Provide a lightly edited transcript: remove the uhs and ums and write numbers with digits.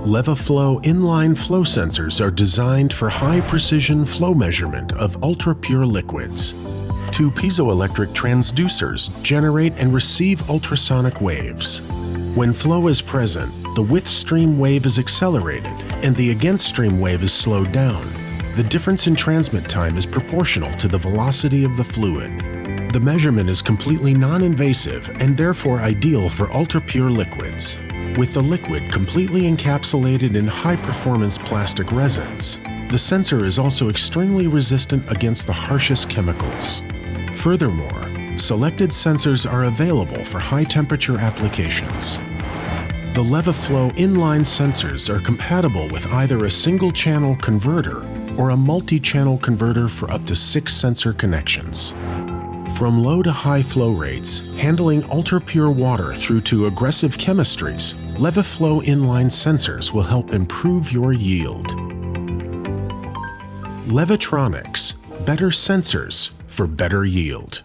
LEVIFlow inline flow sensors are designed for high-precision flow measurement of ultra-pure liquids. Two piezoelectric transducers generate and receive ultrasonic waves. When flow is present, the with stream wave is accelerated and the against stream wave is slowed down. The difference in transmit time is proportional to the velocity of the fluid. The measurement is completely non-invasive and therefore ideal for ultra-pure liquids. With the liquid completely encapsulated in high-performance plastic resins, the sensor is also extremely resistant against the harshest chemicals. Furthermore, selected sensors are available for high-temperature applications. The LEVIFlow inline sensors are compatible with either a single-channel converter or a multi-channel converter for up to 6 sensor connections. From low to high flow rates, handling ultra-pure water through to aggressive chemistries, LEVIFlow inline sensors will help improve your yield. LEVITRONIX, better sensors for better yield.